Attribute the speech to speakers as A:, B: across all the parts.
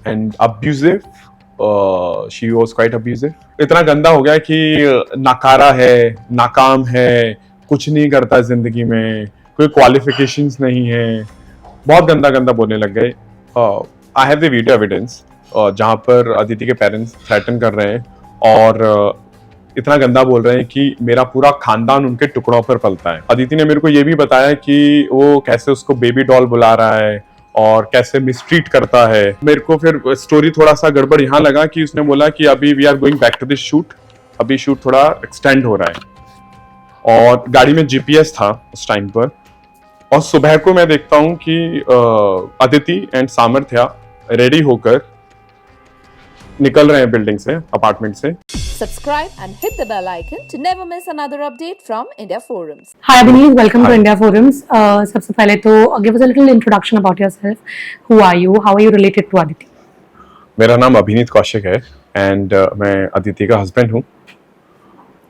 A: and abusive. She was quite abusive. इतना गंदा हो गया कि नाकारा है, नाकाम है, कुछ नहीं करता जिंदगी में, कोई क्वालिफिकेशंस नहीं है, बहुत गंदा गंदा बोलने लग गए. I have the video evidence जहाँ पर अदिति के पेरेंट्स थ्रेटन कर रहे हैं और इतना गंदा बोल रहे हैं कि मेरा पूरा खानदान उनके टुकड़ों पर पलता है. अदिति ने मेरे को ये भी बताया कि वो कैसे उसको बेबी डॉल बुला रहा है और कैसे मिसट्रीट करता है. मेरे को फिर स्टोरी थोड़ा सा गड़बड़ यहाँ लगा कि उसने बोला कि अभी we are going back to this shoot, अभी शूट थोड़ा एक्सटेंड हो रहा है और गाड़ी में जीपीएस था उस टाइम पर. और सुबह को मैं देखता हूँ कि अदिति एंड सामर्थ्या रेडी होकर निकल रहे हैं बिल्डिंग से, अपार्टमेंट से.
B: Subscribe and hit the bell icon to never miss another update from India Forums.
C: Hi Abhineet, welcome
A: Hi.
C: to India Forums. सबसे पहले तो give us a little introduction about yourself. Who are you? How are you related to Aditi?
A: मेरा नाम अभिनीत कौशिक है and मैं अदिति का husband हूँ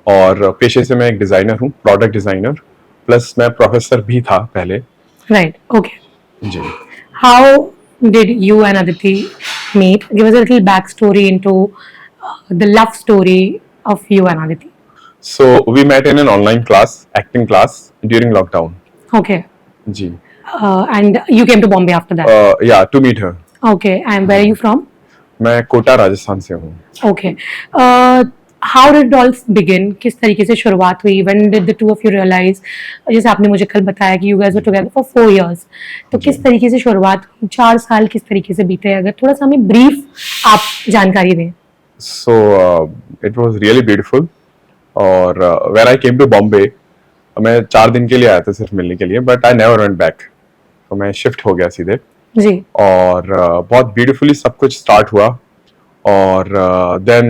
A: और पेशे से मैं एक डिज़ाइनर हूँ, प्रोडक्ट डिज़ाइनर, प्लस मैं प्रोफेसर भी था पहले.
C: Right. Okay.
A: Ji.
C: How did you and Aditi meet? Give us a little backstory into the love story of you and Aditi.
A: So we met in an online class, acting class during lockdown.
C: Okay.
A: Ji.
C: And you came to Bombay after that.
A: Yeah, to meet her.
C: Okay. And where are you from?
A: मैं कोटा राजस्थान से हूँ.
C: Okay. How did it all begin? किस तरीके से शुरुआत हुई? When did the two of you realize? जैसे आपने मुझे कल बताया कि you guys were together for 4 years. तो किस तरीके से शुरुआत हुई? 4 साल किस तरीके से बीते? अगर थोड़ा सा हमें brief आप जानकारी दें.
A: So it was really beautiful. और when I came to Bombay, मैं 4 दिन के लिए आया था सिर्फ मिलने के लिए, but I never went back. तो मैं शिफ्ट हो गया सीधे.
C: जी.
A: और बहुत ब्यूटीफुली सब कुछ स्टार्ट हुआ और then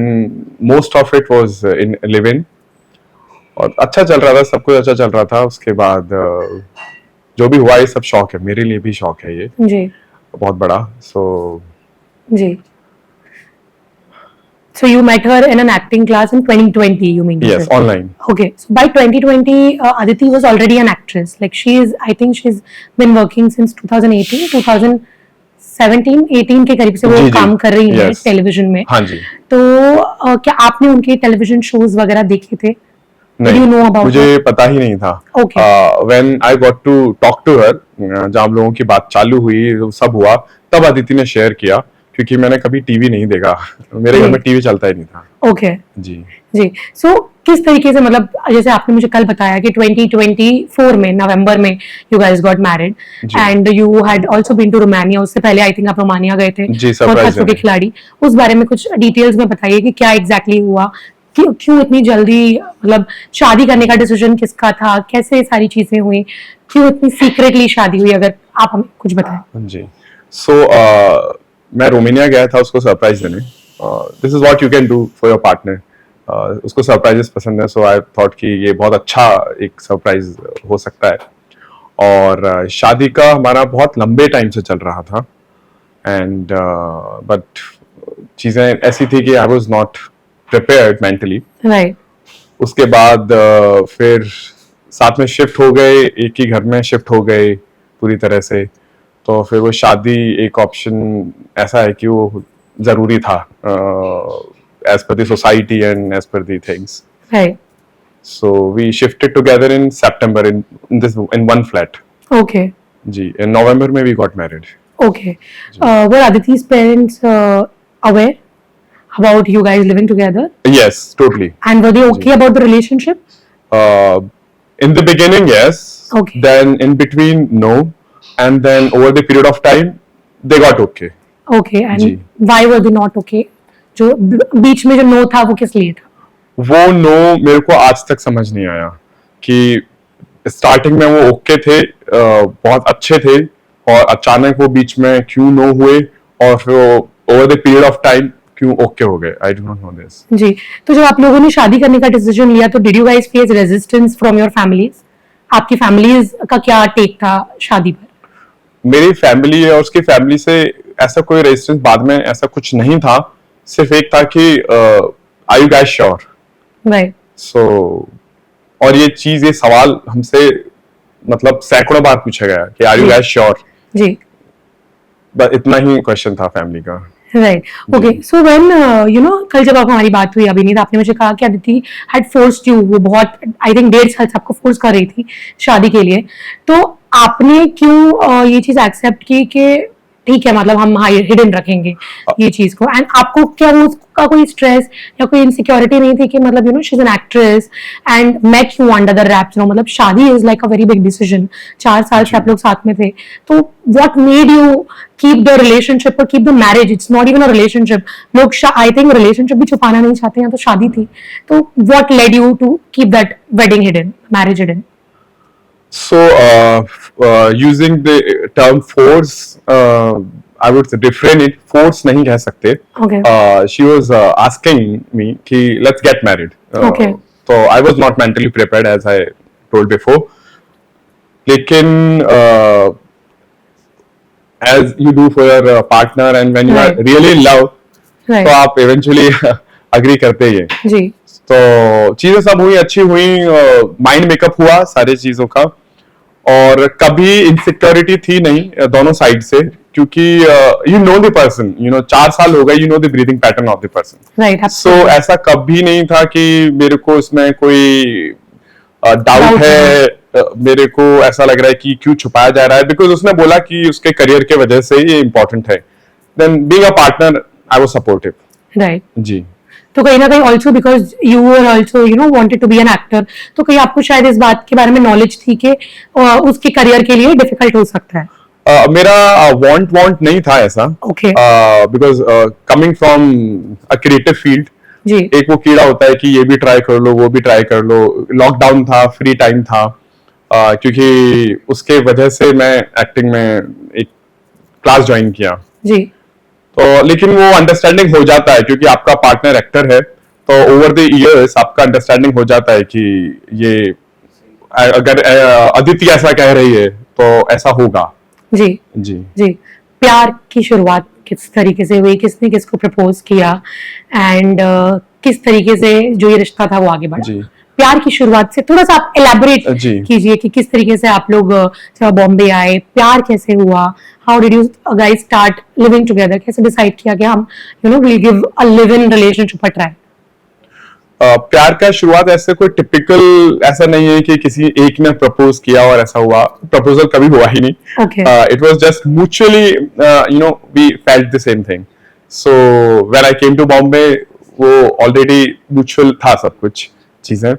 A: most of it was in live in और अच्छा चल रहा था, सब कुछ अच्छा चल रहा था. उसके बाद जो भी हुआ ये सब शौक है, मेरे लिए भी शौक है ये
C: जी.
A: बहुत बड़ा. सो
C: जी. So you met her in an acting class in 2020, you mean to
A: yes,
C: say?
A: online.
C: Okay, so by 2020, Aditi was already an actress. Like I think she's been working since 2018, 2017, 18 के करीब से वो
A: जी,
C: काम कर रही है
A: yes.
C: टेलीविजन में.
A: हाँ जी.
C: तो क्या आपने उनके टेलीविजन शोज वगैरह देखे थे?
A: नहीं,
C: you know about
A: मुझे
C: her?
A: पता ही नहीं था.
C: Okay.
A: When I got to talk to her, जब हम लोगों की बात चालू हुई, सब हुआ, तब अदिति ने शेयर किया क्योंकि मैंने कभी टीवी नहीं देखा, मेरे घर में टीवी चलता ही नहीं था.
C: Okay.
A: जी.
C: जी. So किस तरीके से, मतलब जैसे आपने मुझे कल बताया कि 2024 में नवंबर में you guys got married and you had also been to Romania. उससे पहले आई थिंक आप रोमानिया गए थे.
A: जी, सरप्राइज
C: खतरों के खिलाड़ी. उस बारे में कुछ डिटेल्स में बताइए कि क्या एग्जैक्टली हुआ, क्यों इतनी जल्दी, मतलब शादी करने का डिसीजन किसका था, कैसे सारी चीजें हुई, क्यों इतनी सीक्रेटली शादी हुई, अगर आप हमें कुछ बताएं.
A: जी. सो मैं रोमानिया गया था उसको सरप्राइज देने. This is what you can do for your partner. उसको सरप्राइजेस पसंद है, सो आई थॉट कि ये बहुत अच्छा एक सरप्राइज हो सकता है. और शादी का हमारा बहुत लंबे टाइम से चल रहा था एंड बट चीज़ें ऐसी थी कि I was not prepared mentally.
C: Right.
A: उसके बाद फिर साथ में शिफ्ट हो गए, एक ही घर में शिफ्ट हो गए पूरी तरह से. तो फिर वो शादी एक ऑप्शन ऐसा है कि वो जरूरी था as per the society and as per the things.
C: Right.
A: So we shifted together in सितंबर in one flat.
C: ओके.
A: जी. in November में we got married.
C: Okay. Were Aditi's parents aware about you guys living together?
A: Yes, totally.
C: And were they okay about the relationship?
A: In the beginning, yes.
C: Okay.
A: Then in between, no. And then over the period of time, they got okay.
C: Okay. And
A: जी.
C: why were they not okay? जो बीच में जो no था वो किस लिए था?
A: वो नो मेरे को आज तक समझ नहीं आया कि स्टार्टिंग में वो ओके थे, बहुत अच्छे थे, और अचानक वो बीच में क्यों नो हुए और फिर over the period of time क्यों ओके हो गए. I do not know this.
C: जी. तो जब आप लोगों ने शादी करने का डिसीजन लिया तो did you guys face resistance from your families? आपकी फैमिलीज का क्या टेक था शादी पर?
A: मेरी फैमिली और उसकी फैमिली से ऐसा कोई रेजिस्टेंस बाद में ऐसा कुछ नहीं था. सिर्फ एक था कि are you guys sure.
C: Right.
A: So और ये चीज, ये सवाल हमसे मतलब सैकड़ों बार पूछा गया कि आर यू गाइस श्योर.
C: जी.
A: बस इतना ही क्वेश्चन था फैमिली का.
C: Right okay so when you know कल जब आप हमारी बात हुई अभिनीत आपने मुझे कहा कि अदिति हैड फोर्स्ड यू वो बहुत आई थिंक 1.5 साल से आपको फोर्स कर रही थी शादी के लिए तो आपने क्यों ये चीज एक्सेप्ट की कि ठीक है मतलब हम हिडन रखेंगे ये चीज को एंड आपको क्या वो उसका कोई स्ट्रेस या कोई इनसिक्योरिटी नहीं थी कि मतलब you know she is an actress and मैं क्यों अंडर द रैप्स नो मतलब शादी is like a very big decision 4 साल से आप लोग साथ में थे तो what made you keep the relationship और keep the marriage it's not even a relationship लोग आई थिंक रिलेशनशिप भी छुपाना नहीं चाहते हैं तो शादी थी तो what led you to keep that wedding hidden marriage hidden
A: So, using the term force, I would say refrain it. Force नहीं कह सकते.
C: Okay.
A: She was asking me कि let's get married.
C: Okay.
A: So I was not mentally prepared as I told before. लेकिन as you do for your partner and when you
C: Right.
A: are really in love,
C: right
A: तो आप eventually agree करते ही हैं.
C: जी
A: तो चीजें सब हुई अच्छी हुई माइंड मेकअप हुआ सारी चीजों का और कभी इनसिक्योरिटी थी नहीं दोनों साइड से क्योंकि you know the person you know 4 साल हो गए you know the breathing pattern of the person
C: right
A: so ऐसा कभी नहीं था कि मेरे को इसमें कोई
C: Doubt
A: डाउट है मेरे को ऐसा लग रहा है कि क्यों छुपाया जा रहा है बिकॉज उसने बोला कि उसके करियर के वजह से ये इंपॉर्टेंट है then being a partner I was supportive
C: right
A: जी
C: तो कहीं ना कहीं also because you were also you know wanted to be an actor तो कहीं आपको शायद इस बात के बारे में नॉलेज थी कि उसके करियर के लिए डिफिकल्ट हो सकता है
A: मेरा वांट नहीं था ऐसा
C: okay
A: because coming from a creative field
C: जी
A: एक वो कीड़ा होता है कि ये भी ट्राई कर लो वो भी ट्राई कर लो लॉकडाउन था फ्री टाइम था क्योंकि उसके वजह से मैं एक्टिंग में एक क्लास ज्वाइन किया
C: जी
A: तो लेकिन वो अंडरस्टैंडिंग हो जाता है क्योंकि आपका पार्टनर एक्टर है तो ओवर द इयर्स आपका अंडरस्टैंडिंग हो जाता है कि ये अगर अदिति ऐसा कह रही है तो ऐसा होगा
C: जी
A: जी
C: जी प्यार की शुरुआत किस तरीके से हुई किसने किसको प्रपोज किया एंड किस तरीके से जो ये रिश्ता था वो आगे बढ़ा
A: जी
C: प्यार की शुरुआत से थोड़ा सा आप एलैबोरेट
A: जी
C: कीजिए कि किस तरीके से आप लोग जब बॉम्बे आए प्यार कैसे हुआ how did you guys start living together कैसे डिसाइड किया कि हम you know will give a live in relationship a try
A: प्यार का शुरुआत ऐसे कोई टिपिकल ऐसा नहीं है कि किसी एक ने प्रपोज किया और ऐसा हुआ प्रपोजल कभी हुआ ही नहीं
C: okay
A: it was just mutually you know we felt the same thing so when I came to Bombay वो ऑलरेडी म्यूचुअल था सब कुछ चीजें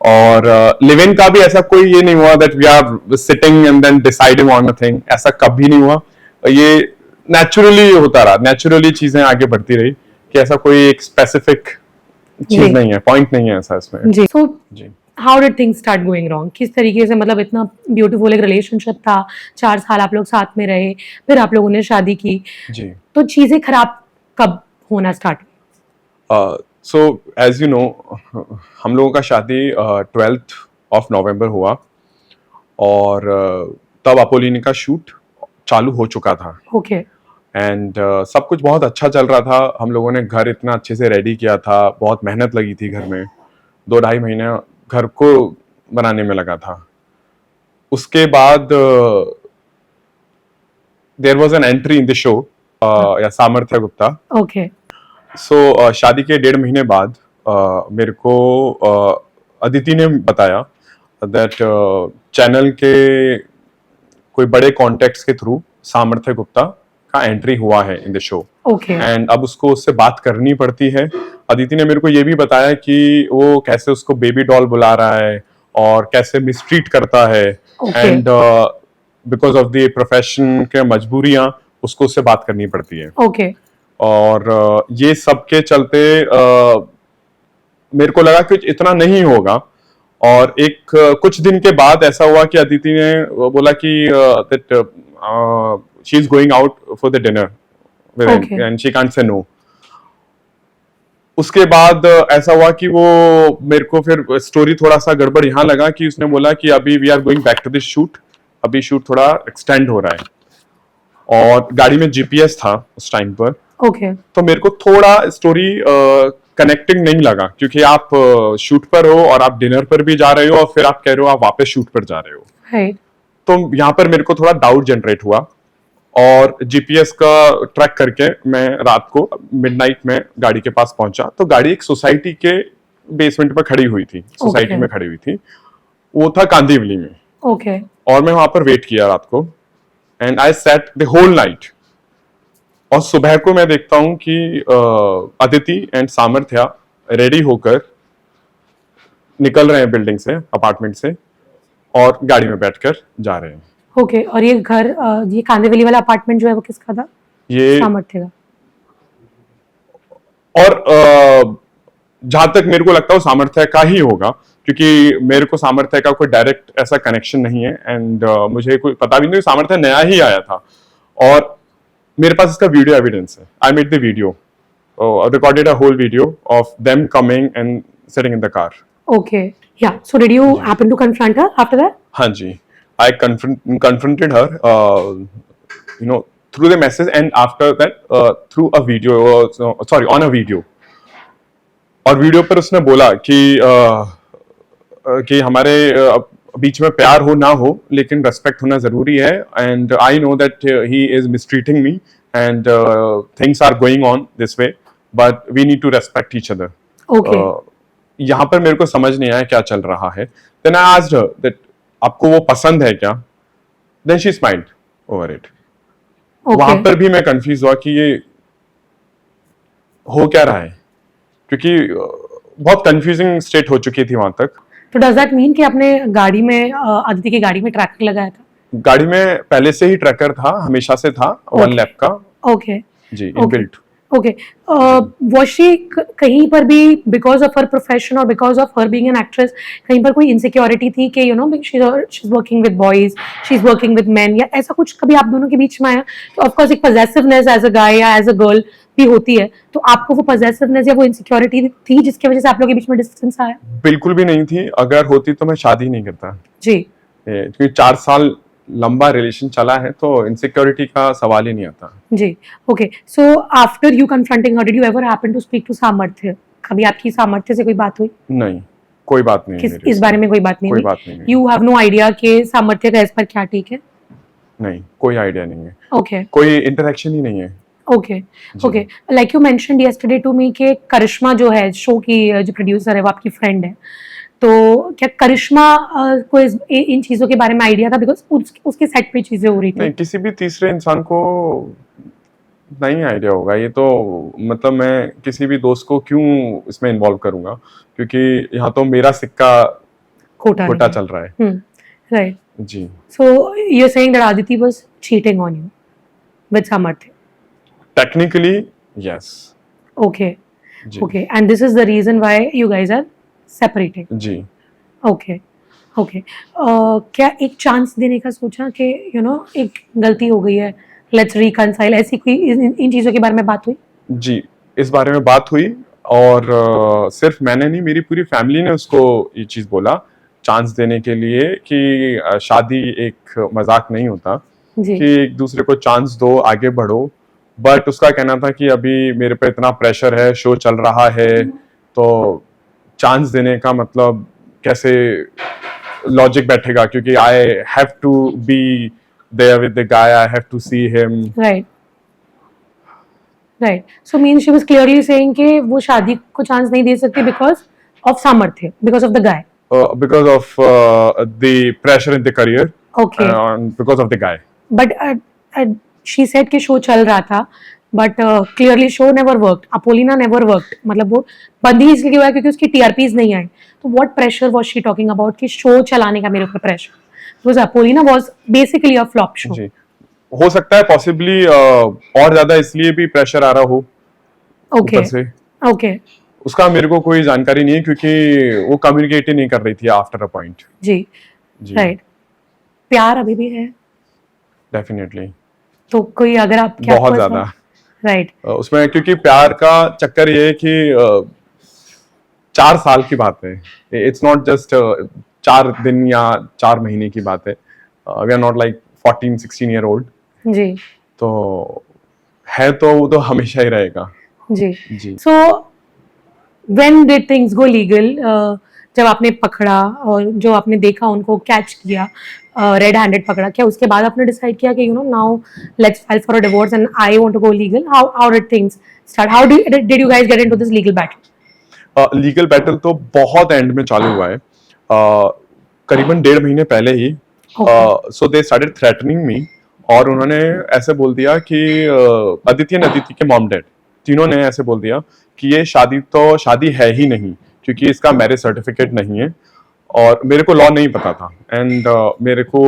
A: और लिव इन का भी ऐसा कोई ये नहीं हुआ that we are sitting and then deciding on a thing ऐसा कभी नहीं हुआ ये नेचुरली होता रहा नेचुरली चीजें आगे बढ़ती रही कि ऐसा कोई एक स्पेसिफिक
C: जी।
A: चीज नहीं है पॉइंट नहीं है ऐसा इसमें
C: जी सो
A: जी
C: how did things start going wrong किस तरीके से मतलब इतना ब्यूटीफुल एक रिलेशनशिप था 4 साल आप लोग साथ में रहे फिर आप लोगों ने शादी की
A: जी
C: तो चीजें खराब कब होना स्टार्ट हुई
A: सो एज यू नो हम लोगों का शादी 12th ऑफ नवंबर हुआ और तब अपोलिनी का शूट चालू हो चुका था
C: ओके
A: एंड सब कुछ बहुत अच्छा चल रहा था हम लोगों ने घर इतना अच्छे से रेडी किया था बहुत मेहनत लगी थी घर में 2-2.5 महीने घर को बनाने में लगा था उसके बाद there was an entry in the show या सामर्थ्य गुप्ता
C: ओके
A: सो शादी के 1.5 महीने बाद मेरे को अदिति ने बताया दैट चैनल के कोई बड़े कॉन्टेक्ट्स के थ्रू सामर्थ्य गुप्ता का एंट्री हुआ है इन द शो
C: ओके
A: एंड अब उसको उससे बात करनी पड़ती है अदिति ने मेरे को ये भी बताया कि वो कैसे उसको बेबी डॉल बुला रहा है और कैसे मिसट्रीट करता है
C: Okay.
A: And because of the profession के मजबूरियां उसको उससे बात करनी पड़ती है
C: ओके
A: और ये सब के चलते मेरे को लगा कि इतना नहीं होगा और एक कुछ दिन के बाद ऐसा हुआ कि अदिति ने बोला कि that she is going out for the dinner
C: Okay.
A: And she can't say no उसके बाद ऐसा हुआ कि वो मेरे को फिर स्टोरी थोड़ा सा गड़बड़ यहाँ लगा कि उसने बोला कि अभी we are going back to this shoot अभी शूट थोड़ा एक्सटेंड हो रहा है और गाड़ी में जीपीएस था उस टाइम पर
C: ओके
A: तो मेरे को थोड़ा स्टोरी कनेक्टिंग नहीं लगा क्योंकि आप शूट पर हो और आप डिनर पर भी जा रहे हो और फिर आप कह रहे हो आप वापस शूट पर जा रहे हो
C: राइट
A: तो यहाँ पर मेरे को थोड़ा डाउट जनरेट हुआ और जीपीएस का ट्रैक करके मैं रात को मिडनाइट में गाड़ी के पास पहुंचा, तो गाड़ी एक सोसाइटी के बेसमेंट पर खड़ी हुई थी, सोसाइटी
C: Okay.
A: में खड़ी हुई थी, वो था कांदिवली में।
C: Okay.
A: और मैं वहां पर वेट किया रात को, and I sat the whole night. और सुबह को मैं देखता हूं कि अदिति एंड सामर्थ्या रेडी होकर निकल रहे हैं बिल्डिंग से, अपार्टमेंट से, और गाड़ी में बैठकर जा रहे हैं।
C: ओके, और ये घर ये कांदिवली वाला अपार्टमेंट जो है वो किसका था?
A: ये
C: सामर्थ्य का।
A: और जहां तक मेरे को लगता है वो सामर्थ्य का ही होगा, क्योंकि मेरे को सामर्थ्य का कोई डायरेक्ट ऐसा कनेक्शन नहीं है, एंड मुझे कोई पता भी नहीं, सामर्थ्य नया ही आया था। और मेरे पास इसका वीडियो एविडेंस है। I made the video, recorded a whole video of them coming and sitting in the car.
C: Okay. Yeah. So did you happen to confront her after that?
A: हाँ जी, I confronted her, through the message, and after that, through a video, on a video. और video पर उसने बोला कि हमारे बीच में प्यार हो ना हो, लेकिन रेस्पेक्ट होना जरूरी है, and I know that he is mistreating me, and things are going on this way, but we need to respect each other.
C: Okay.
A: यहाँ पर मेरे को समझ नहीं आया क्या चल रहा है। Then I asked her that आपको वो पसंद है क्या? Then she smiled over it. वहां
C: Okay.
A: पर भी मैं कंफ्यूज हुआ कि ये हो क्या रहा है, क्योंकि बहुत कंफ्यूजिंग स्टेट हो चुकी थी वहां तक।
C: तो डज दैट मीन कि आपने गाड़ी में अदिति की गाड़ी में ट्रैकर लगाया था?
A: गाड़ी में पहले से ही ट्रैकर था, हमेशा से था, 1 लैप का।
C: Okay.
A: जी, इनबिल्ट।
C: Okay. Was she कहीं पर भी because of her profession or because of her being an actress कहीं पर कोई insecurity थी कि she's working with boys, she's working with men, या ऐसा कुछ कभी आप दोनों के बीच में आया? तो of course एक possessiveness as a guy या as a girl भी होती है, तो आपको वो possessiveness या वो insecurity थी जिसकी वजह से आप लोगों के बीच में distance आया?
A: बिल्कुल भी नहीं थी। अगर होती तो मैं शादी नहीं करता,
C: जी।
A: क्योंकि 4 साल लंबा रिलेशन चला है, तो इनसिक्योरिटी का सवाल ही नहीं आता।
C: जी। Okay, so after you confronting her did you ever happen to speak to Samarthya? कभी आपकी सामर्थ्य से कोई बात हुई?
A: नहीं, कोई बात नहीं है मेरे
C: इस
A: से।
C: बारे में कोई बात नहीं
A: कोई
C: हुई?
A: बात नहीं है।
C: यू हैव नो आइडिया कि सामर्थ्य का इस पर क्या ठीक है?
A: नहीं, कोई आइडिया नहीं है,
C: ओके
A: कोई इंटरेक्शन ही नहीं है।
C: Okay okay, like you mentioned yesterday to me कि करिश्मा जो है शो की जो प्रोड्यूसर है वो आपकी फ्रेंड है, तो क्या करिश्मा को इन चीजों के बारे में आइडिया था? बिकॉज उसके सेट पे चीजें हो रही थी।
A: नहीं, किसी भी तीसरे इंसान को नहीं आइडिया होगा। ये तो मतलब मैं किसी भी दोस्त को क्यों इसमें इन्वॉल्व करूंगा, क्योंकि यहाँ तो मेरा सिक्का खोटा चल रहा है।
C: राइट।
A: जी।
C: So you are saying that Aditi was cheating on you with Samarthya?
A: Technically yes.
C: Okay
A: जी।
C: Okay, and this is the reason why you guys are separating?
A: जी।
C: ओके ओके, क्या एक चांस देने का सोचा कि एक गलती हो गई है, लेट्स रिकंसाइल, ऐसी कोई इन चीजों के बारे में बात हुई?
A: जी, इस बारे में बात हुई, और सिर्फ मैंने नहीं, मेरी पूरी फैमिली ने उसको ये चीज़ बोला चांस देने के लिए कि शादी एक मजाक नहीं होता,
C: जी।
A: कि एक दूसरे को चांस दो, आगे बढ़ो। बट उसका कहना था कि अभी मेरे पे इतना प्रेशर है, शो चल रहा है, तो चांस देने का मतलब कैसे लॉजिक बैठेगा, क्योंकि I have to be there with the guy, I have to see him.
C: Right right, so mean she was clearly saying कि वो शादी को चांस नहीं दे सकती because of Samarthya, because of the guy.
A: Because of the pressure in the career,
C: Okay.
A: because of the guy.
C: But she said कि show चल रहा था, but clearly show never worked, Apollena never worked, मतलब वो बंद ही इसलिए हुआ क्योंकि उसकी टीआरपीज नहीं आई। तो what pressure was she talking about कि शो चलाने का मेरे ऊपर pressure? Because Apollena was basically a flop show.
A: जी, हो सकता है पॉसिबली और ज्यादा इसलिए भी प्रेशर आ रहा हो
C: ओके
A: ऊपर से।
C: ओके,
A: उसका मेरे को कोई जानकारी नहीं है, क्योंकि वो कम्युनिकेट ही नहीं कर रही थी आफ्टर अ पॉइंट।
C: जी
A: जी,
C: राइट। प्यार अभी भी है
A: डेफिनेटली,
C: तो कोई अगर आप क्या
A: बहुत ज्यादा।
C: राइट
A: उसमें क्योंकि प्यार का चक्कर ये है कि 4 साल की बात है, इट्स नॉट जस्ट 4 दिन या 4 महीने की बात है। We are not like 14-16 year old,
C: जी
A: तो है तो वो तो हमेशा ही रहेगा।
C: जी।
A: जी।
C: So when did things go legal? जब आपने पकड़ा और जो आपने देखा उनको कैच किया, रेड हैंडेड पकड़ा, क्या उसके बाद आपने डिसाइड किया कि now let's file for a divorce and I want to go legal? How did things start? How did you guys get into this legal battle?
A: Legal battle तो बहुत एंड में चालू हुआ है, करीबन 1.5 महीने पहले ही। सो दे स्टार्टेड थ्रेटनिंग मी, और उन्होंने ऐसे बोल दिया कि अदिति एंड अदिति के मॉम डैड तीनों ने ऐसे बोल दिया कि ये शादी है ही नहीं, क्योंकि इसका मैरिज सर्टिफिकेट नहीं है। और मेरे को लॉ नहीं पता था, एंड मेरे को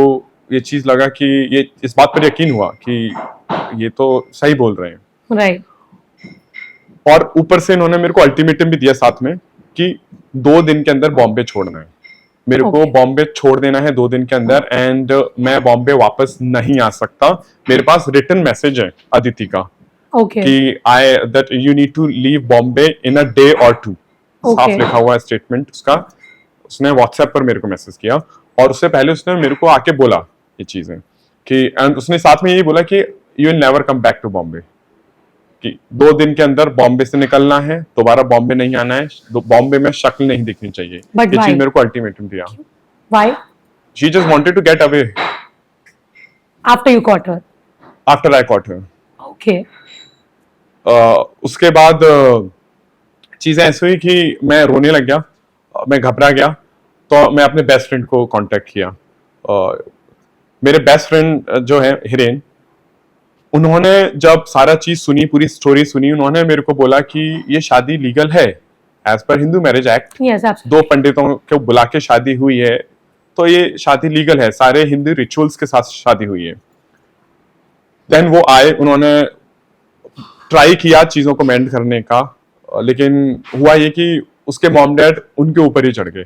A: ये चीज लगा कि ये इस बात पर यकीन हुआ कि ये तो सही बोल रहे हैं।
C: राइट।
A: और ऊपर से इन्होंने मेरे को अल्टीमेटम भी दिया साथ में कि 2 दिन के अंदर बॉम्बे छोड़ना है। मेरे को बॉम्बे छोड़ देना है 2 दिन के अंदर, एंड मैं बॉम्बे वापस नहीं आ सकता। मेरे पास रिटन मैसेज है अदिति का कि that you need to leave Bombay in a day और 2। साफ लिखा हुआ है स्टेटमेंट उसका। उसने व्हाट्सएप पर मेरे को मैसेज किया, और उससे पहले उसने मेरे को आके बोला ये चीजें कि, एंड उसने साथ में यही बोला कि you will never come back to Bombay, कि 2 दिन के अंदर बॉम्बे से निकलना है, दोबारा बॉम्बे नहीं आना है, बॉम्बे में शक्ल नहीं दिखनी चाहिए। ये चीज मेरे को अल्टीमेटम दिया।
C: Why?
A: She just wanted to get away.
C: After you caught her.
A: After I caught her.
C: Okay.
A: उसके बाद चीजें ऐसी हुई कि मैं रोने लग गया, मैं घबरा गया, तो मैं अपने बेस्ट फ्रेंड को कांटेक्ट किया। मेरे बेस्ट फ्रेंड जो है हिरेन, उन्होंने जब सारा चीज सुनी, पूरी स्टोरी सुनी, उन्होंने मेरे को बोला कि ये शादी लीगल है as per Hindu marriage act. दो पंडितों को बुला के शादी हुई है, तो ये शादी लीगल है, सारे हिंदू रिचुअल्स के साथ शादी हुई है। देन वो आए, उन्होंने ट्राई किया चीजों को मेंड करने का, लेकिन हुआ ये कि उसके मॉम डैड उनके ऊपर ही चढ़ गए,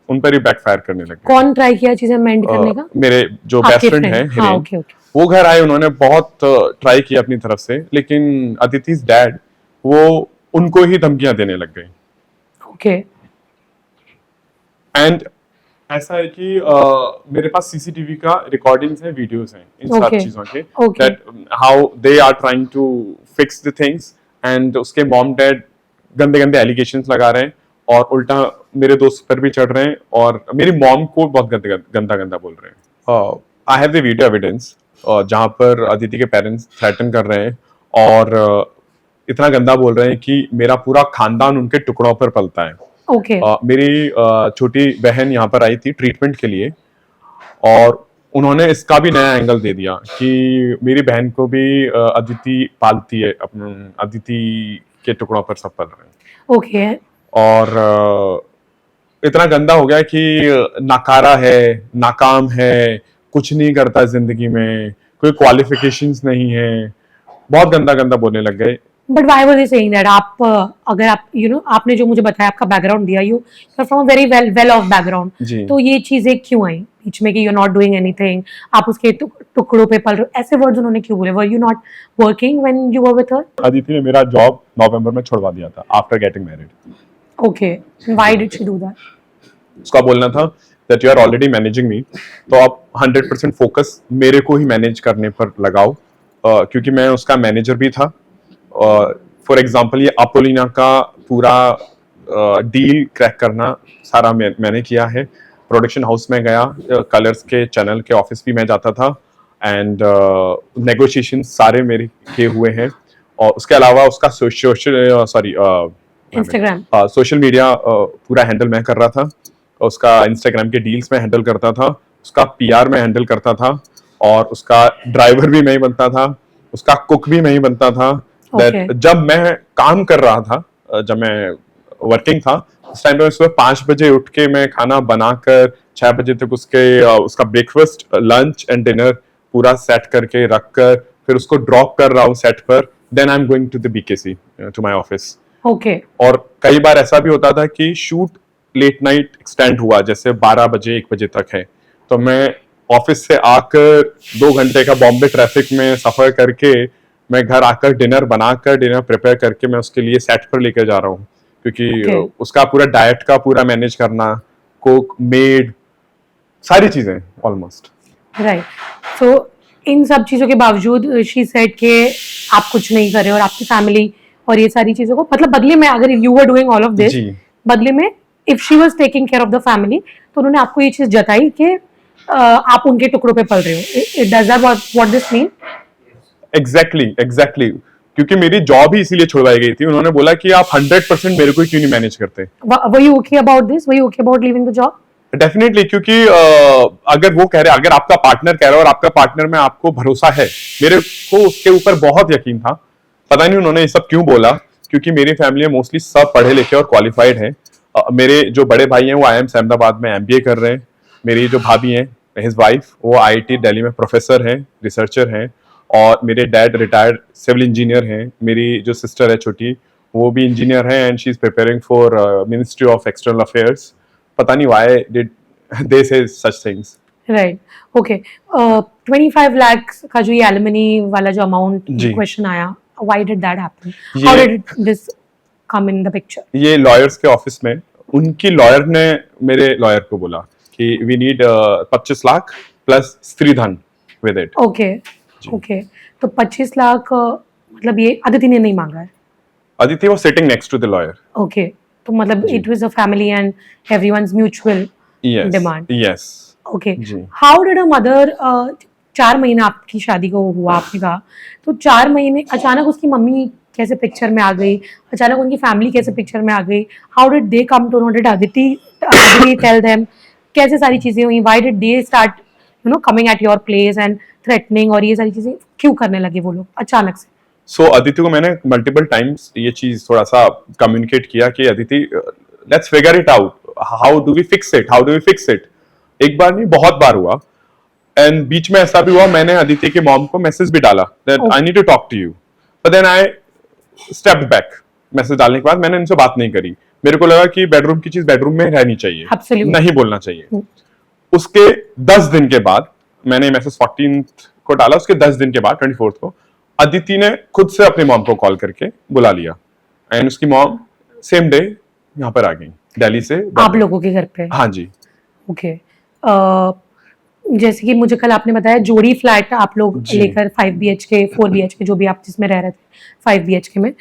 A: उन पर ही बैकफायर करने लगे।
C: कौन ट्राई किया चीजें मेंड करने का?
A: मेरे जो बेस्ट फ्रेंड है हिरेन,
C: okay.
A: वो घर आए, उन्होंने बहुत ट्राई किया अपनी तरफ से, लेकिन अदिति's डैड वो उनको ही धमकियां देने लग गए।
C: ओके।
A: एंड ऐसा है कि मेरे पास सीसीटीवी का रिकॉर्डिंग्स हैं, वीडियोस हैं इन सब चीजों के, that how they are trying to fix the things, and उसके मॉम डैड गंदे गंदे एलिगेशंस लगा रहे हैं, और उल्टा मेरे दोस्त पर भी चढ़ रहे हैं, और मेरी मॉम को बहुत गंदा गंदा बोल रहे हैं। I have the video evidence जहां पर अदिति के पेरेंट्स थ्रेटन कर रहे हैं, और इतना गंदा बोल रहे हैं कि मेरा पूरा खानदान उनके टुकड़ों पर पलता है। मेरी छोटी बहन यहाँ पर आई थी ट्रीटमेंट के लिए, और उन्होंने इसका भी नया एंगल दे दिया कि मेरी बहन को भी अदिति पालती है, अपने अदिति के टुकड़ों पर सब पल रहे हैं। और इतना गंदा हो गया कि नाकारा है, नाकाम है, कुछ नहीं करता जिंदगी में, कोई क्वालिफिकेशंस नहीं है, बहुत गंदा गंदा बोलने लग गए।
C: But why were they saying that? आप अगर आप आपने जो मुझे बताया, आपका बैकग्राउंड दिया, you are from a very well off background, तो ये चीजें क्यों आई बीच में कि you are not doing anything, आप उसके टुकड़ों पे पल रहे? ऐसे वर्ड्स उन्होंने क्यों बोले? Were you not working when you were with her?
A: Aditi ने मेरा जॉब नवंबर में छुड़वा दिया था after getting married.
C: Okay, why did she do that?
A: उसका बोलना था that you are already managing me, तो आप 100% फोकस मेरे को ही मैनेज करने पर लगाओ, क्योंकि मैं उसका मैनेजर भी था। फॉर एग्जांपल ये अपोलिना का पूरा डील क्रैक करना सारा मैंने किया है। प्रोडक्शन हाउस में गया, कलर्स के चैनल के ऑफिस भी मैं जाता था, एंड नेगोशिएशन सारे मेरे किए हुए हैं। और उसके अलावा उसका सोशल मीडिया पूरा हैंडल मैं कर रहा था, उसका इंस्टाग्राम के डील्स में हैंडल करता था, उसका पीआर में हैंडल करता था, और उसका ड्राइवर भी मैं ही बनता था, उसका कुक भी मैं ही बनता था। जब मैं काम कर रहा था, जब मैं वर्किंग था, उस टाइम पे सुबह 5 बजे उठ के मैं खाना बनाकर 6 बजे तक उसका ब्रेकफास्ट, लंच एंड डिनर पूरा सेट करके रख कर फिर उसको ड्रॉप कर रहा हूँ सेट पर। Then I am going to the BKC, to my office. और कई बार ऐसा भी होता था कि शूट लेट नाइट एक्सटेंड हुआ, जैसे 12 बजे 1 बजे तक है, तो मैं ऑफिस से आकर 2 घंटे का बॉम्बे ट्रैफिक में सफर करके मैं घर आकर डिनर बनाकर, डिनर प्रिपेयर करके मैं उसके लिए सेट पर लेकर जा रहा हूँ, क्योंकि उसका पूरा डाइट का पूरा मैनेज करना, कुक, मेड, सारी चीजें ऑलमोस्ट।
C: राइट। सो इन सब चीजों के बावजूद शी सेड कि आप कुछ नहीं कर रहे, और आपकी फैमिली और ये सारी चीजों को, मतलब बदले में, अगर you were doing all of this, बदले में if she was taking care of the family, तो उन्होंने आपको ये चीज जताई कि आप उनके टुकड़ों पे पल रहे हो. Does that what this mean?
A: Exactly क्योंकि मेरी जॉब ही इसीलिए छुड़वाई गई थी. उन्होंने बोला कि आप 100% मेरे को ही क्यों नहीं मैनेज करते.
C: Were you okay about this? Were you okay about leaving the job?
A: Definitely, क्योंकि अगर वो कह रहे, अगर आपका पार्टनर कह रहा है और आपका पार्टनर में आपको भरोसा है, मेरे को उसके ऊपर बहुत यकीन था. पता नहीं उन्होंने ये सब क्यों बोला, क्योंकि मेरी फैमिली में मोस्टली सब पढ़े लिखे और क्वालिफाइड हैं. मेरे जो बड़े भाई हैं वो IIM अहमदाबाद में MBA कर रहे हैं. मेरी जो भाभी हैं, हिज वाइफ, वो IIT दिल्ली में प्रोफेसर हैं, रिसर्चर हैं. और मेरे डैड रिटायर्ड सिविल इंजीनियर हैं. मेरी जो सिस्टर है छोटी, वो भी इंजीनियर है and she is preparing for ministry of external affairs. पता नहीं why did they say such things.
C: Right, okay. 25 lakh का जो ये एलिमनी वाला जो अमाउंट
A: जी.
C: क्वेश्चन आया, व्हाई डिड दैट हैपन?
A: ये-
C: how did this come in the picture?
A: ये लॉयर्स के ऑफिस में उनकी लॉयर ने मेरे लॉयर को बोला कि we need 25 lakh plus stridhan with it.
C: Okay, okay. तो 25 लाख मतलब ये अदिति ने नहीं मांगा है?
A: Aditi was sitting next to the lawyer.
C: Okay, तो मतलब
A: जी.
C: It was a family and everyone's mutual
A: yes
C: demand.
A: Yes.
C: Okay.
A: जी.
C: हाउ डिड अ मदर, 4 महीना आपकी शादी को हुआ आपने कहा, तो 4 महीने अचानक उसकी मम्मी कैसे पिक्चर में आ गई, अचानक उनकी फैमिली कैसे पिक्चर में आ गई? How did they come to know? Did Aditi tell them? कैसे सारी चीजें हुई? Why did they start coming at your place and threatening, और ये सारी चीजें क्यों करने लगे वो लोग अचानक से?
A: सो अदिति को मैंने मल्टीपल टाइम्स ये चीज थोड़ा सा कम्युनिकेट किया कि Aditi, let's figure it out, how do we fix it, how do we fix it. एक बार नहीं, बहुत बार हुआ. एंड बीच में ऐसा भी हुआ, मैंने अदिति के मॉम को मैसेज भी डाला that I need to talk to you, but then I stepped back. Message डालने के बाद मैंने उनसे बात नहीं करी. मेरे को लगा कि बेडरूम की चीज बेडरूम में रहनी चाहिए,
C: Absolutely.
A: नहीं बोलना चाहिए. उसके 10 दिन के बाद मैंने मैसेज 14th को डाला. उसके 10 दिन के बाद 24th को अदिति ने खुद से अपनी मॉम को कॉल करके बुला लिया. एंड उसकी मॉम सेम डे यहाँ पर आ गई दिल्ली से.
C: आप लोगों के घर पे?
A: हाँ जी.
C: ओके. जैसे कि मुझे कल आपने बताया जोड़ी फ्लैट आप लोग
A: जी.
C: लेकर 5 BHK 4 BHK जो भी आप जिसमें रह रहे थे 5 BHK में,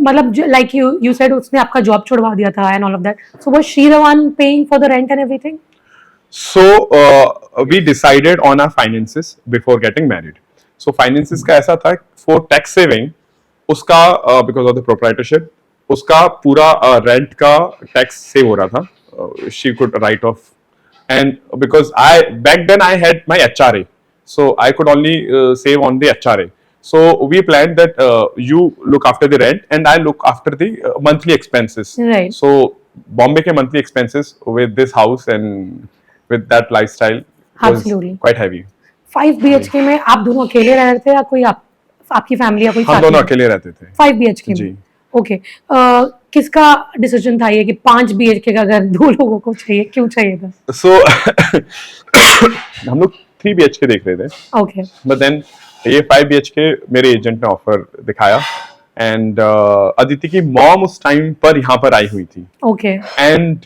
C: मतलब लाइक यू सेड उसने आपका जॉब छुड़वा दिया था and all of that, so was she the one paying for the rent and everything?
A: So we decided on our finances before getting married. So finances का ऐसा था, for tax saving उसका because of the proprietorship उसका पूरा rent का tax save हो रहा था. She could write off, and because back then I had my HRA, so I could only save on the HRA. So we planned that you look after the rent and I look after the monthly expenses.
C: Right.
A: So Bombay के monthly expenses with this house and with that lifestyle was
C: Absolutely.
A: quite heavy.
C: 5 BHK में आप दोनों अकेले रह रहे थे या कोई आपकी फैमिली या कोई
A: हम
C: साथ
A: दोनों
C: में?
A: अकेले रहते थे.
C: 5 BHK
A: जी.
C: में. ओके. किसका डिसीजन था ये कि 5 BHK का घर 2 लोगों को चाहिए, क्यों चाहिए था?
A: So हम लोग 3 BHK देख रहे थे,
C: ओके.
A: but then ये 5 BHK मेरे एजेंट ने ऑफर दिखाया. एंड अदिति की मॉम उस टाइम पर यहाँ पर आई हुई थी.
C: ओके.
A: एंड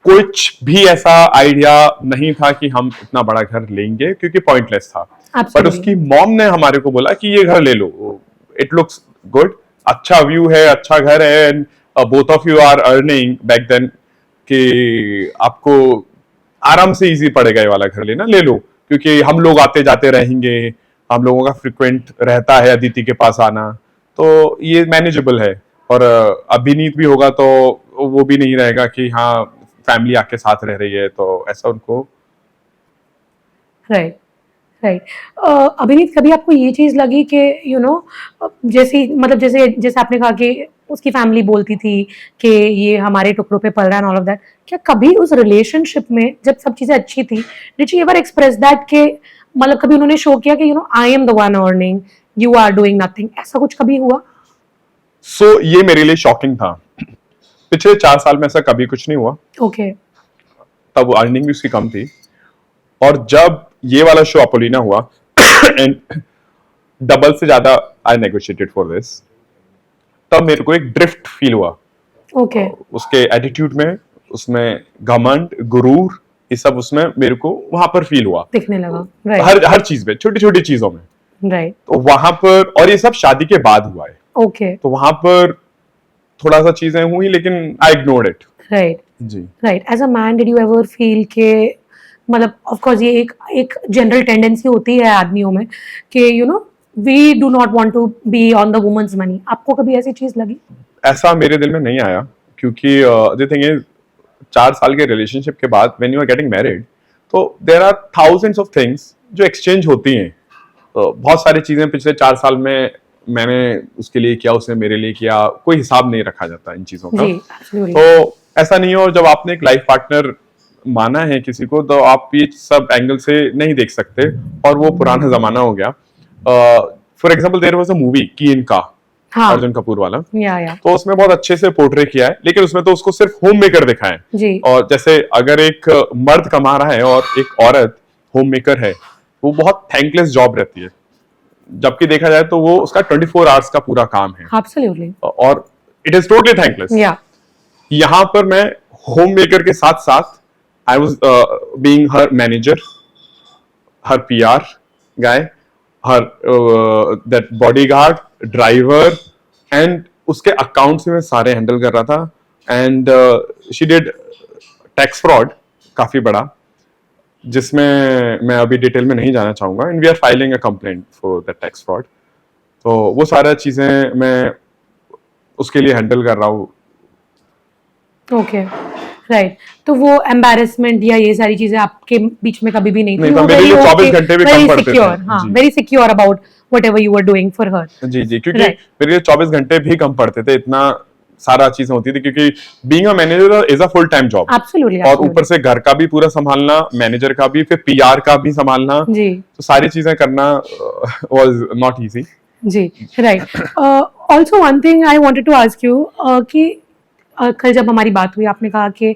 A: कुछ भी ऐसा आइडिया नहीं था कि हम इतना बड़ा घर लेंगे, क्योंकि पॉइंटलेस था. But
C: Absolutely.
A: उसकी मॉम ने हमारे को बोला कि ये घर ले लो, इट लुक्स गुड, अच्छा व्यू है, अच्छा घर है, and both of you are earning back then, कि आपको आराम से इजी पड़ेगा ये वाला घर लेना, ले लो, क्योंकि हम लोग आते जाते रहेंगे, हम लोगों का फ्रिक्वेंट रहता है अदिति के पास आना, तो ये मैनेजेबल है. और अभिनीत भी होगा तो वो भी नहीं रहेगा कि हाँ फैमिली आके साथ रह रही है, तो ऐसा उनको.
C: Right, right. अभिनीत, कभी आपको ये चीज लगी कि जैसे मतलब जैसे आपने कहा कि उसकी फैमिली बोलती थी कि ये हमारे टुकड़ों पे पल रहा है ऑल ऑफ दैट, क्या कभी उस रिलेशनशिप में जब सब चीजें अच्छी थी, did she ever express that कि मतलब कभी उन्होंने शो किया कि I am the one earning, you are doing nothing, ऐसा कुछ कभी हुआ?
A: सो ये मेरे लिए शॉकिंग था. पिछले 4 साल में ऐसा कभी कुछ नहीं हुआ.
C: ओके.
A: तब अर्निंग भी उसकी कम थी. और जब ये वाला शो अपोलिना हुआ एंड डबल से ज्यादा आई नेगोशिएटेड फॉर दिस, तब मेरे को एक ड्रिफ्ट फील हुआ.
C: ओके.
A: उसके एटीट्यूड में, उसमें घमंड, गुरूर, ये सब उसमें मेरे को वहां पर फील हुआ.
C: दिखने लगा. राइट,
A: हर चीज में, छोटी छोटी चीजों में.
C: राइट.
A: तो वहां पर, और ये सब शादी के बाद हुआ है,
C: ओके.
A: तो वहां पर थोड़ा सा चीजें हुई, लेकिन आई इग्नोर्ड इट।
C: राइट
A: जी।
C: Right. As a man did you ever feel के मतलब ऑफ कोर्स ये एक जनरल टेंडेंसी होती है आदमियों में कि you know we do not want to be on the women's money, आपको कभी ऐसी चीज लगी?
A: ऐसा मेरे दिल में नहीं आया, क्योंकि द थिंग इज 4 साल के रिलेशनशिप के बाद when you are getting married, तो there are thousands of things जो एक्सचेंज होती हैं। बहुत सारी चीजें पिछले 4 साल में मैंने उसके लिए किया, उसने मेरे लिए किया, कोई हिसाब नहीं रखा जाता इन चीजों का।
C: जी absolutely.
A: तो ऐसा नहीं है, और जब आपने एक लाइफ पार्टनर माना है किसी को, तो आप ये सब एंगल से नहीं देख सकते, और वो पुराना जमाना हो गया। For example there was a movie कीन का,
C: हाँ
A: अर्जुन कपूर वाला,
C: या
A: तो उसमें बहुत अच्छे से पोर्ट्रे किया है, लेकिन उसमें तो उसको सिर्फ होम मेकर दिखाया है।
C: जी
A: और जैसे अगर एक मर्द कमा रहा है और एक औरत होम मेकर है, वो बहुत थैंकलेस जॉब रहती है, जबकि देखा जाए तो वो उसका 24 आवर्स का पूरा काम है,
C: एब्सोल्युटली
A: और इट इज टोटली थैंकलेस।
C: या
A: यहाँ पर मैं होम मेकर के साथ साथ I was being her manager, her PR guy, her that bodyguard, driver, and उसके अकाउंट्स में सारे हैंडल कर रहा था। And she did tax fraud काफी बड़ा, जिसमें मैं अभी डिटेल में नहीं जाना चाहूंगा, and we are filing a complaint for that tax fraud. तो वो सारा चीजें मैं उसके लिए हैंडल कर रहा हूँ।
C: Okay right. तो वो एम्बैरेसमेंट या ये सारी चीजें आपके बीच में कभी भी नहीं थी?
A: नहीं था, मेरे लिए 24 घंटे भी कम पड़ते थे।
C: हाँ
A: जी।
C: Very secure about whatever you were doing for her.
A: जी जी, क्योंकि
C: Right.
A: मेरे लिए 24 घंटे भी कम पड़ते थे, इतना सारा चीजें होती थी, क्योंकि being a manager is a full time job,
C: absolutely
A: और ऊपर से घर का भी पूरा संभालना, मैनेजर का भी, फिर पीआर का भी संभालना,
C: जी
A: तो सारी चीजें करना वाज नॉट इजी।
C: जी right. Also one thing I wanted to ask you कि कल जब हमारी बात हुई आपने कहा कि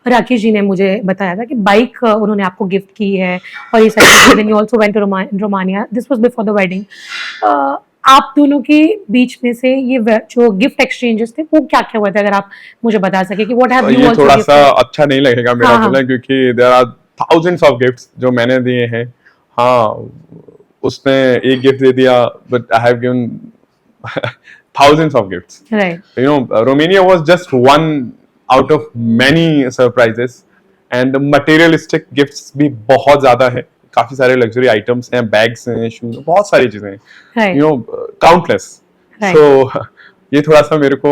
C: राकेश जी ने मुझे बताया था कि बाइक उन्होंने आपको गिफ्ट की है और ये सारी चीजें, then you also went to Romania, this was before the wedding. आप दोनों के बीच में से ये जो गिफ्ट एक्सचेंजेस थे वो क्या क्या हुआ था, अगर आप मुझे बता सके कि व्हाट हैव यू
A: ये
C: आल्सो
A: थोड़ा सा
C: गिफ्टेड?
A: अच्छा नहीं लगेगा मेरा
C: हाँ,
A: बोलना, क्योंकि there are thousands of gifts जो मैंने दिए हैं। हाँ, उसने एक गिफ्ट दे दिया, but I have given thousands of gifts.
C: Right
A: You know, Romania was just one out of many surprises, and materialistic gifts भी बहुत ज्यादा है, काफी सारे luxury items हैं, bags हैं, shoes, बहुत सारी चीजें हैं,
C: right
A: you know, countless.
C: Right.
A: So ये थोड़ा सा मेरे को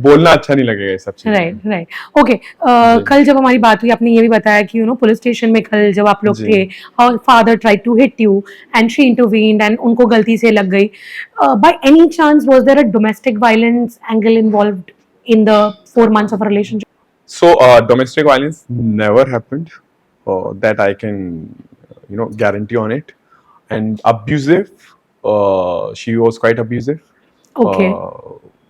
A: बोलना अच्छा नहीं लगेगा ये सब चीजें।
C: Right right okay. कल जब हमारी बात हुई आपने ये भी बताया कि यू नो पुलिस स्टेशन में कल जब आप लोग
A: जी।
C: थे और father tried to hit you and she intervened and उनको गलती से लग गई, by any chance was there a domestic violence angle involved in the 4 months of a relationship?
A: So domestic violence never happened, that I can guarantee on it. And abusive, she was quite abusive.
C: Okay.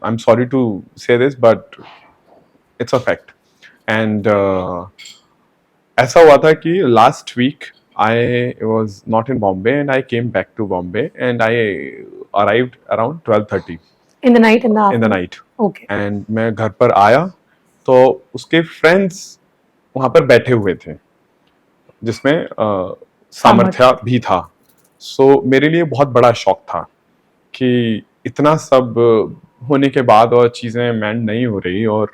A: I'm sorry to say this, but it's a fact. And ऐसा हुआ था कि last week I was not in Bombay, and I came back to Bombay, and I arrived around 12:30
C: In the night, in the
A: in the
C: afternoon?
A: night.
C: Okay.
A: And मैं घर पर आया तो उसके फ्रेंड्स वहां पर बैठे हुए थे, जिसमें सामर्थ्य भी था। सो मेरे लिए बहुत बड़ा शॉक था कि इतना सब होने के बाद और चीजें मैंड नहीं हो रही, और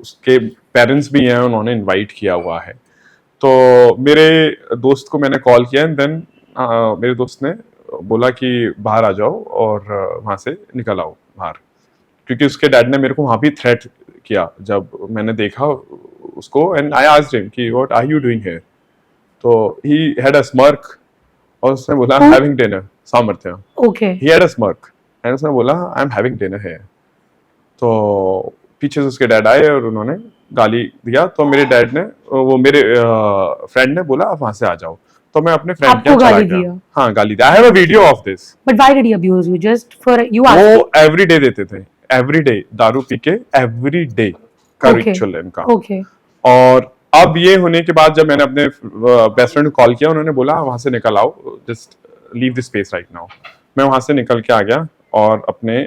A: उसके पेरेंट्स भी हैं, उन्होंने इनवाइट किया हुआ है। तो मेरे दोस्त को मैंने कॉल किया, एंड देन मेरे दोस्त ने बोला कि बाहर आ जाओ और वहां से निकल आओ बाहर, क्योंकि उसके डैड ने मेरे को वहां भी थ्रेट किया जब मैंने देखा उसको। एंड आई आस्क्ड हिम कि what are you doing here, तो ही हैड अ स्मर्क, और उसने बोला आई एम हैविंग डिनर। सामर्थ्य,
C: Okay.
A: He had a smirk, and उसने बोला I am having dinner here. तो पीछे से उसके डैड आए और उन्होंने गाली दिया, तो मेरे डैड ने, वो मेरे फ्रेंड ने बोला आप वहां से आ जाओ, तो मैं अपने फ्रेंड के
C: आपको
A: यहाँ चला
C: गाली
A: गया।
C: दिया?
A: हाँ, गाली दिया। I have a video of this.
C: But why did he abuse you? Just for you asked?
A: वो एवरी डे देते थे, एवरी डे दारू पी के, एवरी डे का
C: Okay.
A: रिचुअल है इनका।
C: Okay.
A: और अब ये होने के बाद जब मैंने अपने बेस्ट फ्रेंड को कॉल किया, उन्होंने बोला वहां से निकल आओ, just leave the space right now. मैं वहां से निकल के आ गया और अपने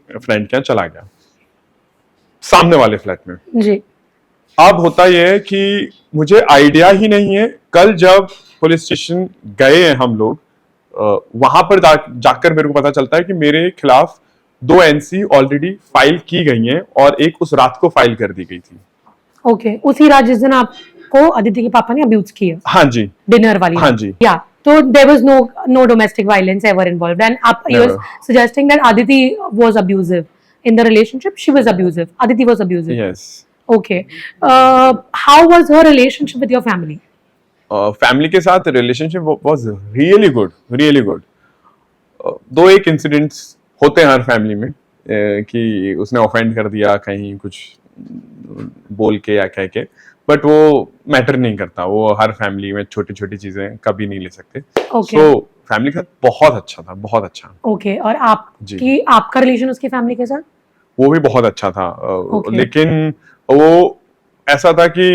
A: फ्रेंड के यहाँ चला गया, सामने वाले फ्लैट में।
C: जी
A: अब होता यह है कि मुझे आइडिया ही नहीं है, कल जब पुलिस स्टेशन गए हैं हम लोग, वहां पर जाकर मेरे को पता चलता है कि मेरे खिलाफ 2 एनसी ऑलरेडी फाइल की गई हैं और एक उस रात को फाइल कर दी गई थी।
C: ओके, उसी रात जिस दिन आपको अदिति के पापा ने अब्यूज किया,
A: हाँ जी,
C: डिनर वाली
A: हाँ
C: रात।
A: जी।
C: या तो there was no domestic violence ever involved and आप you
A: Never.
C: Suggesting that Aditi was abusive in the relationship, she was abusive, Aditi was abusive.
A: Yes.
C: Okay, how was her relationship with your family?
A: Family के साथ relationship was really good, really good. दो एक incidents होते हैं हर family में कि उसने offend कर दिया कहीं कुछ बोल के या कह के, बट वो मैटर नहीं करता, वो हर फैमिली में छोटी छोटी चीजें कभी नहीं ले सकते।
C: Okay.
A: सो फैमिली का बहुत अच्छा था, बहुत अच्छा।
C: ओके, और
A: जी।
C: आपका रिलेशन उसकी फैमिली के साथ?
A: वो भी बहुत अच्छा था।
C: Okay.
A: लेकिन वो ऐसा था कि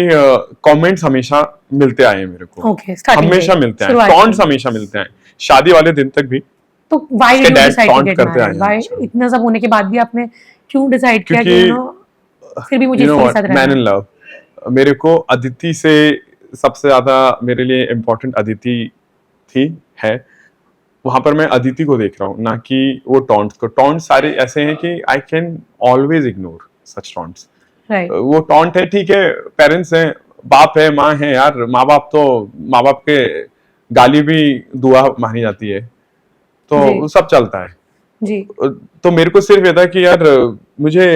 A: कमेंट्स हमेशा मिलते आए हैं मेरे को।
C: Okay, starting
A: हमेशा
C: से,
A: मिलते हैं,
C: शुरुआत
A: टॉन्ट्स
C: से।
A: हमेशा मिलते हैं, शादी वाले दिन तक भी।
C: तो व्हाई
A: उसके
C: did you
A: dad
C: decide to
A: taunt
C: get
A: करते आए
C: मैरिड?
A: हैं
C: व्हाई
A: हमेशा।
C: इतना सब होने के बाद भी आपने क्यों डिसाइड किया कि
A: क्योंकि
C: फिर भी मुझे
A: you know
C: इसके
A: what,
C: साथ रहना
A: मैन
C: है?
A: In love. मेरे को अदिति से सबसे ज्यादा मेरे लिए इम्पोर्टेंट अदिति थी है। वहां पर मैं अदिति को देख रहा हूँ, ना कि वो टॉन्ट्स को। टॉन्ट सारे ऐसे हैं कि I can always ignore such taunts.
C: Right,
A: वो टॉन्ट है, ठीक है, पेरेंट्स हैं, बाप है, माँ है यार, माँ बाप के गाली भी दुआ मानी जाती है, तो
C: जी।
A: वो सब चलता है।
C: जी,
A: तो मेरे को सिर्फ ये था कि यार मुझे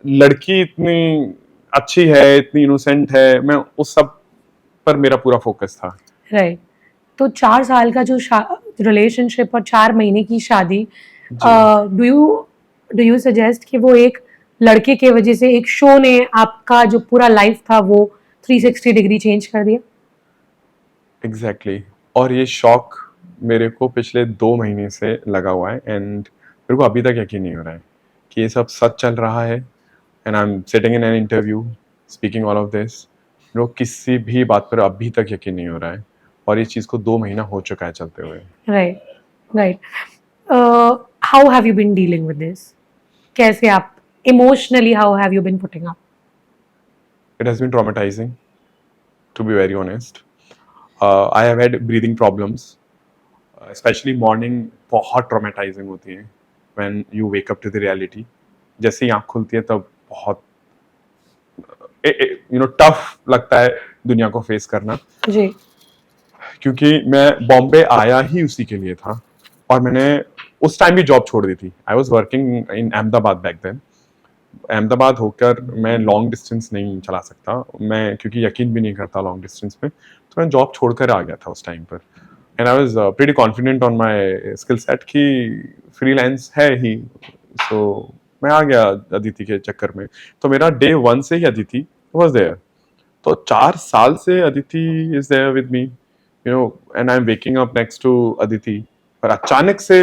A: लड़की इतनी अच्छी है, इतनी इनोसेंट है, मैं उस सब पर मेरा पूरा फोकस था।
C: राइट। तो 4 साल का जो रिलेशनशिप और 4 महीने की शादी, डू यू सजेस्ट कि वो एक लड़के के वजह से एक शो ने आपका जो पूरा लाइफ था वो 360 डिग्री चेंज कर दिया?
A: एग्जैक्टली और ये शौक मेरे को पिछले 2 महीने से लगा हुआ है, एंड मेरे को अभी तक यकीन नहीं हो रहा है कि ये सब सच चल रहा है। And I am sitting in an interview speaking all of this. मेरे को किसी भी बात पर अभी तक यकीन नहीं हो रहा है, और इस चीज़ को 2 महीना हो चुका है चलते हुए।
C: Right, right. How have you been dealing with this? कैसे आप emotionally how have you been putting up?
A: It has been traumatizing, to be very honest. I have had breathing problems, especially morning बहुत traumatizing होती है when you wake up to the reality. जैसे ही आँख खुलती है तब बहुत टफ लगता है दुनिया को फेस करना,
C: जी,
A: क्योंकि मैं बॉम्बे आया ही उसी के लिए था, और मैंने उस टाइम भी जॉब छोड़ दी थी। I was working in Ahmedabad back then. Ahmedabad होकर मैं लॉन्ग डिस्टेंस नहीं चला सकता, मैं क्योंकि यकीन भी नहीं करता लॉन्ग डिस्टेंस पे, तो मैं जॉब छोड़कर आ गया था उस टाइम पर। And I was pretty confident on my skill set कि फ्रीलांस है ही, सो मैं आ गया अदिति के चक्कर में। तो मेरा डे 1 से ही अदिति वाज देयर। तो 4 साल से Aditi is there with me, and I am waking up next to Aditi. पर अचानक से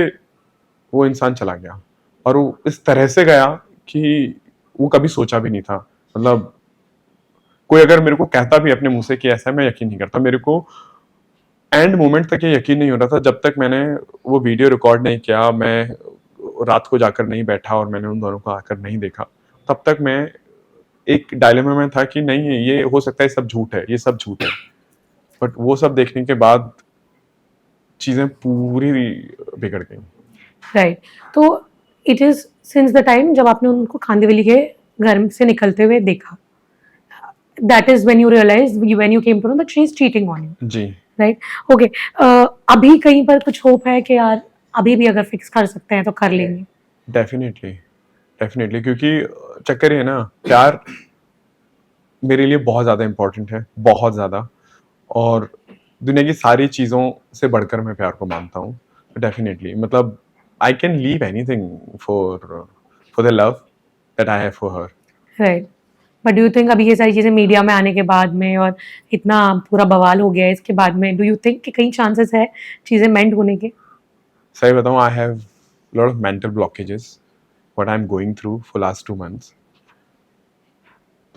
A: वो इंसान चला गया, और वो इस तरह से गया कि वो कभी सोचा भी नहीं था। मतलब कोई अगर मेरे को कहता भी अपने मुंह से कि ऐसा है, मैं यकीन नहीं करता। मेरे को एंड मोमेंट तक ये यकीन नहीं हो रहा था जब तक मैंने वो वीडियो रिकॉर्ड नहीं किया, मैं रात को जाकर नहीं बैठा और मैंने उन दोनों को आकर नहीं देखा। तब तक मैं एक डायलेमा में था कि नहीं, ये हो सकता है सब झूठ है, ये सब झूठ है। बट वो सब देखने के बाद चीजें पूरी बिगड़ गई।
C: राइट। तो it is since the time जब आपने उनको खांदेवली के घर से निकलते हुए देखा, that is when you realise, when you came to know that she is cheating on you,
A: जी।
C: राइट? ओके, अभी कहीं पर कुछ होप है कि यार अभी भी अगर फिक्स कर सकते हैं तो कर लेंगे?
A: डेफिनेटली, डेफिनेटली, क्योंकि चक्कर ये है ना, प्यार मेरे लिए बहुत ज़्यादा इम्पोर्टेंट है, बहुत ज़्यादा, और दुनिया की सारी चीज़ों से बढ़कर मैं प्यार को मानता हूँ। डेफिनेटली, मतलब I can leave anything for the love that I have for her.
C: Right, but do you think अभी ये सारी चीजें मीडिया में आने के बाद में और इतना पूरा बवाल हो गया है इसके बाद में, डू यू थिंक कि कई चांसेस है चीजें मेंट होने के?
A: सही बताऊँ, I have lot of mental blockages what I am going through for last 2 months।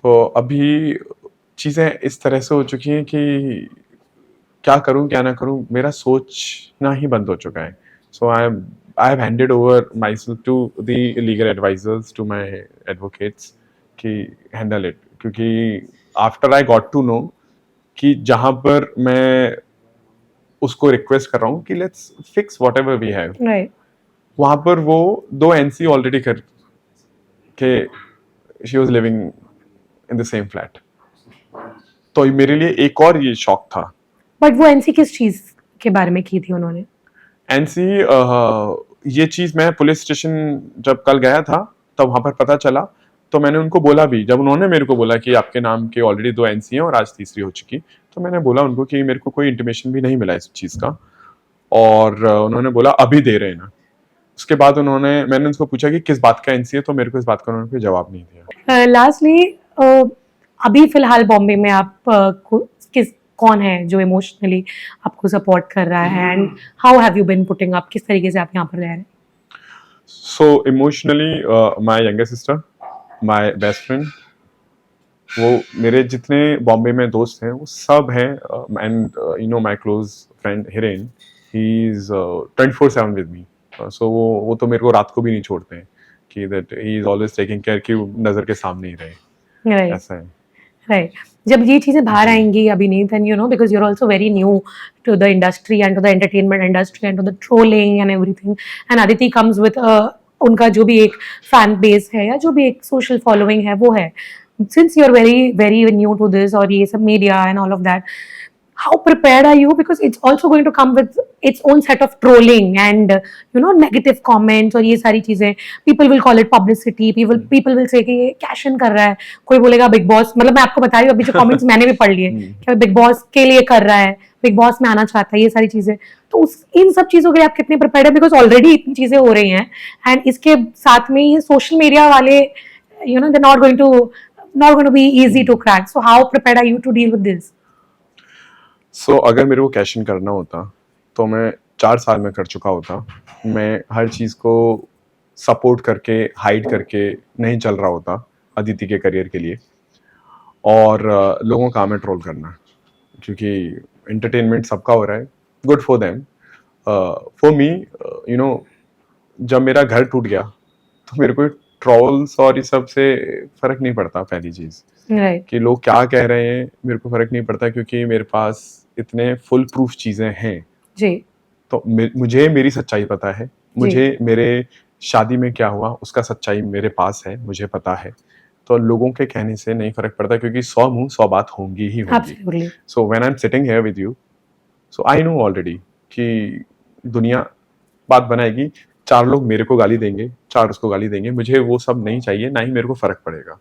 A: तो अभी चीज़ें इस तरह से हो चुकी हैं कि क्या करूं क्या ना करूं, मेरा सोचना ही बंद हो चुका है। So I have handed over myself to the legal advisers, to my advocates कि हैंडल इट, क्योंकि after I got to know कि जहां पर मैं उसको रिक्वेस्ट कर रहा हूँ कि let's fix whatever we have,
C: right,
A: वहां पर वो 2 एनसी ऑलरेडी कर के she was living in the same flat. तो मेरे लिए एक और ये शॉक था।
C: बट वो एनसी किस चीज के बारे में की थी उन्होंने?
A: एनसी ये चीज मैं पुलिस स्टेशन जब कल गया था तब वहां पर पता चला, तो मैंने उनको बोला भी, जब उन्होंने मेरे को बोला कि आपके नाम के ऑलरेडी 2 एनसी हैं और आज तीसरी हो चुकी, तो मैंने बोला उनको कि मेरे को कोई इंटीमेशन भी नहीं मिला इस चीज का, और उन्होंने बोला अभी दे रहे हैं ना। उसके बाद मैंने उनको पूछा कि किस बात का एनसी है, तो मेरे को इस बात का उन्होंने कोई जवाब नहीं दिया।
C: लास्टली अभी फिलहाल बॉम्बे में आप कौन है जो इमोशनली आपको सपोर्ट कर रहा है, and how have you been putting up, किस तरीके से आप यहाँ पर रह रहे हैं?
A: So emotionally my younger sister, my best friend, वो मेरे जितने बॉम्बे में दोस्त हैं वो सब हैं, and you know my close friend Hiren, he is 24/7 with me. So वो तो मेरे को रात को भी नहीं छोड़ते हैं कि that he is always taking care कि नजर के सामने ही रहे।
C: राइट
A: ऐसा है।
C: राइट। जब ये चीजें बाहर आएंगी Abhineet, and you know because you are also very new to the industry and to the entertainment industry and to the trolling and everything, and Aditi comes with उनका जो भी एक फैन बेस है या जो भी एक सोशल फॉलोइंग है वो है, since you are very very new to this और ये सब media and all of that, how prepared are you, because it's also going to come with its own set of trolling and you know negative comments और ये सारी चीजें, people will call it publicity, people will say कि ये cash in कर रहा है, कोई बोलेगा बिग बॉस, मतलब मैं आपको बता रही हूँ अभी जो कमेंट्स मैंने भी पढ़ लिए कि बिग बॉस के लिए कर रहा है, बिग बॉस में आना चाहता है, ये सारी चीजें, तो इन सब चीजों के लिए आप कितने प्रिपेयर्ड है, बिकॉज ऑलरेडी इतनी चीजें हो रही हैं एंड इसके साथ में ये सोशल मीडिया वाले you know they're not going to be easy to crack, so how prepared are you to deal with this?
A: सो अगर मेरे को कैश इन करना होता तो मैं 4 साल में कर चुका होता। मैं हर चीज़ को सपोर्ट करके हाइड करके नहीं चल रहा होता अदिति के करियर के लिए, और लोगों का मैं ट्रोल करना, क्योंकि एंटरटेनमेंट सबका हो रहा है, good for them. For me you know जब मेरा घर टूट गया तो मेरे को ट्रोल्स और इस सब से फर्क नहीं पड़ता। पहली चीज़ कि लोग क्या कह रहे हैं मेरे को फर्क नहीं पड़ता, क्योंकि मेरे पास इतने फुल प्रूफ चीजें हैं
C: जी।
A: तो मुझे मेरी सच्चाई पता है, मुझे मेरे शादी में क्या हुआ उसका सच्चाई मेरे पास है, मुझे पता है। तो लोगों के कहने से नहीं फर्क पड़ता, क्योंकि 100 मुंह 100 बात होंगी ही होंगी। सो when I am sitting here with you, so I know already कि दुनिया बात बनाएगी, 4 लोग मेरे को गाली देंगे, 4 उसको गाली देंगे, मुझे वो सब नहीं चाहिए, ना ही मेरे को फर्क पड़ेगा।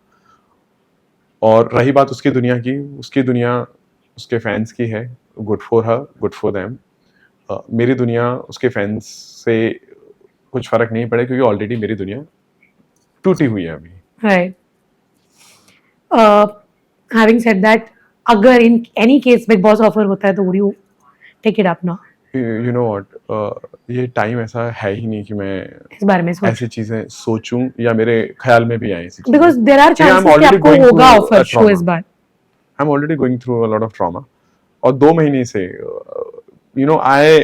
A: और रही बात उसकी दुनिया की, उसकी दुनिया उसके फैंस की है, good for her, good for them. मेरी दुनिया उसके फैंस से कुछ फर्क नहीं पड़े, क्योंकि ऑलरेडी मेरी दुनिया टूटी हुई है अभी।
C: राइट। हैविंग सेड दैट, अगर in any case Bigg Boss offer होता है तो would you take it up now?
A: You know what, ये टाइम ऐसा है ही नहीं कि मैं
C: इस बारे में
A: ऐसी चीजें सोचूं या मेरे ख्याल में भी आए।
C: बिकॉज़ देयर आर चांसेस कि आपको होगा ऑफर शो इस बार।
A: I am already going through a lot of trauma, और 2 महीने से you know I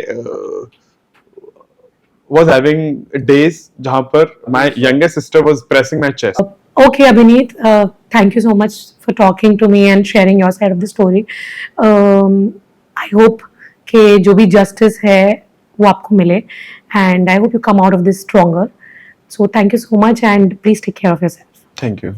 A: was having days जहाँ पर my younger sister was pressing my chest.
C: Okay, Abhineet, thank you so much for talking to me and sharing your side of the story. I hope कि जो भी justice है वो आपको मिले, and I hope you come out of this stronger. So thank you so much, and please take care of yourself.
A: Thank you.